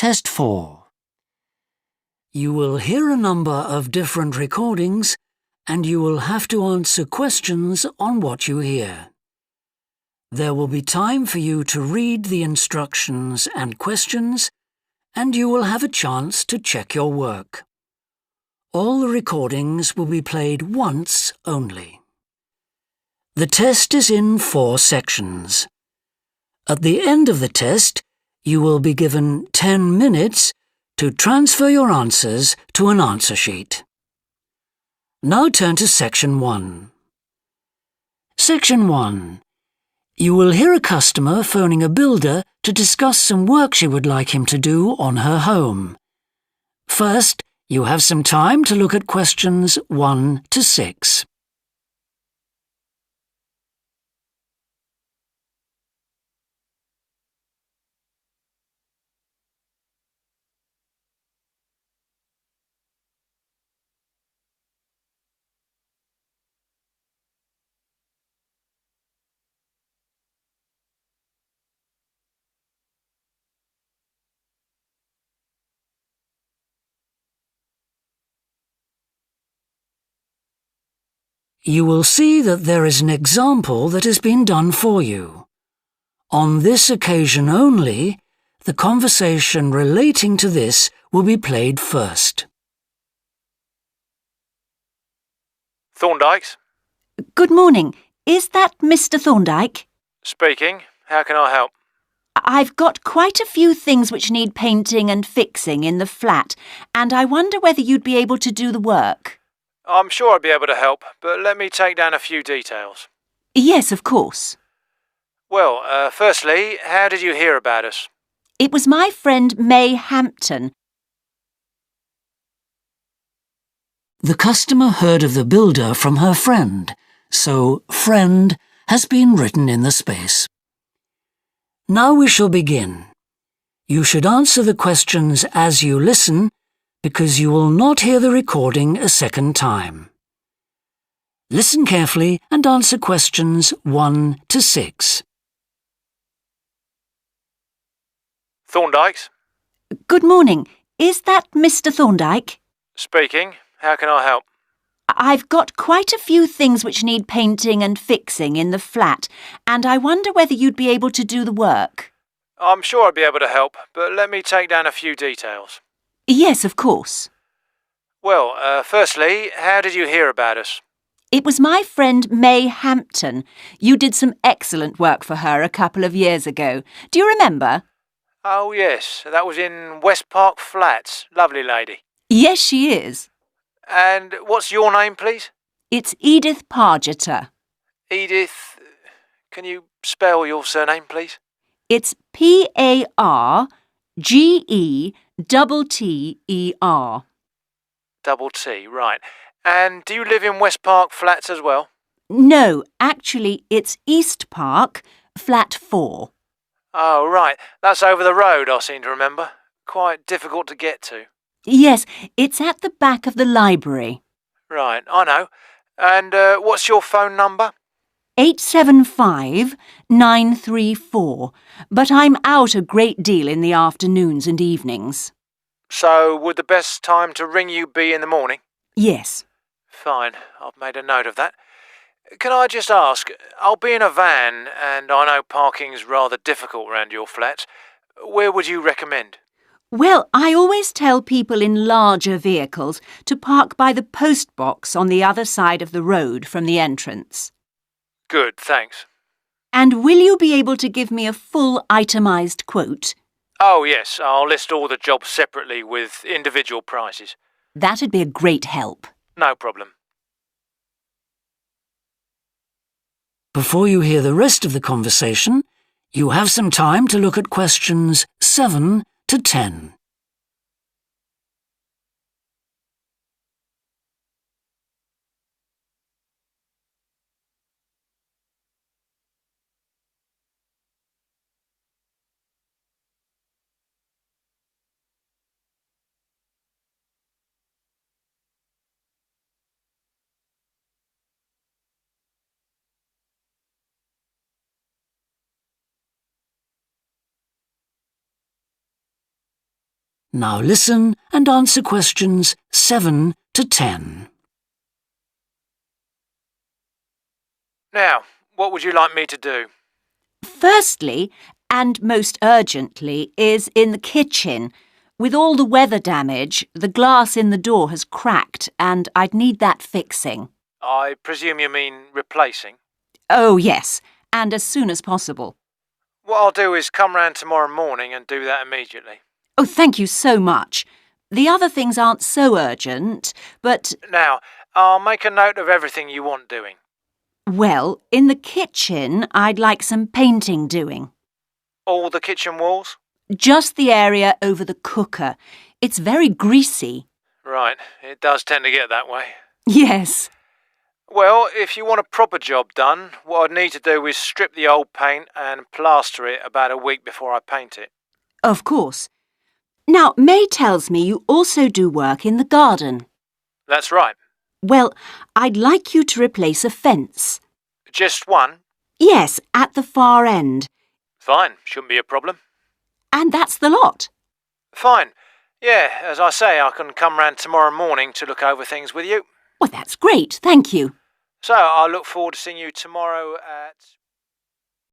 Test 4. You will hear a number of different recordings and you will have to answer questions on what you hear. There will be time for you to read the instructions and questions, and you will have a chance to check your work. All the recordings will be played once only. The test is in 4 sections. At the end of the test, you will be given 10 minutes to transfer your answers to an answer sheet. Now turn to Section 1. Section 1. You will hear a customer phoning a builder to discuss some work she would like him to do on her home. First, you have some time to look at questions 1 to 6. You will see that there is an example that has been done for you. On this occasion only, the conversation relating to this will be played first. Thorndike's? Good morning. Is that Mr. Thorndike? Speaking. How can I help? I've got quite a few things which need painting and fixing in the flat, and I wonder whether you'd be able to do the work. I'm sure I'd be able to help, but let me take down a few details. Yes, of course. Well, firstly, how did you hear about us? It was my friend May Hampton. The customer heard of the builder from her friend, so friend has been written in the space. Now we shall begin. You should answer the questions as you listen, because you will not hear the recording a second time. Listen carefully and answer questions 1 to 6. Thorndike's? Good morning. Is that Mr. Thorndike? Speaking. How can I help? I've got quite a few things which need painting and fixing in the flat, and I wonder whether you'd be able to do the work. I'm sure I'd be able to help, but let me take down a few details. Yes, of course. Well, firstly, how did you hear about us? It was my friend May Hampton. You did some excellent work for her a couple of years ago. Do you remember? Oh, yes. That was in West Park Flats. Lovely lady. Yes, she is. And what's your name, please? It's Edith Pargeter. Edith. Can you spell your surname, please? It's Pargeter. Double T, right. And do you live in West Park Flats as well? No, actually, it's East Park, flat 4. Oh, right. That's over the road, I seem to remember. Quite difficult to get to. Yes, it's at the back of the library. Right, I know. And what's your phone number? 875-934, but I'm out a great deal in the afternoons and evenings. So, would the best time to ring you be in the morning? Yes. Fine, I've made a note of that. Can I just ask, I'll be in a van, and I know parking's rather difficult around your flat. Where would you recommend? Well, I always tell people in larger vehicles to park by the post box on the other side of the road from the entrance. Good, thanks. And will you be able to give me a full itemised quote? Oh, yes, I'll list all the jobs separately with individual prices. That'd be a great help. No problem. Before you hear the rest of the conversation, you have some time to look at questions 7 to 10. Now listen and answer questions 7 to 10. Now, what would you like me to do? Firstly, and most urgently, is in the kitchen. With all the weather damage, the glass in the door has cracked and I'd need that fixing. I presume you mean replacing? Oh, yes, and as soon as possible. What I'll do is come round tomorrow morning and do that immediately. Oh, thank you so much. The other things aren't so urgent, but... Now, I'll make a note of everything you want doing. Well, in the kitchen, I'd like some painting doing. All the kitchen walls? Just the area over the cooker. It's very greasy. Right, it does tend to get that way. Yes. Well, if you want a proper job done, what I'd need to do is strip the old paint and plaster it about a week before I paint it. Of course. Now, May tells me you also do work in the garden. That's right. Well, I'd like you to replace a fence. Just one? Yes, at the far end. Fine, shouldn't be a problem. And that's the lot. Fine. Yeah, as I say, I can come round tomorrow morning to look over things with you. Well, that's great, thank you. So, I look forward to seeing you tomorrow at...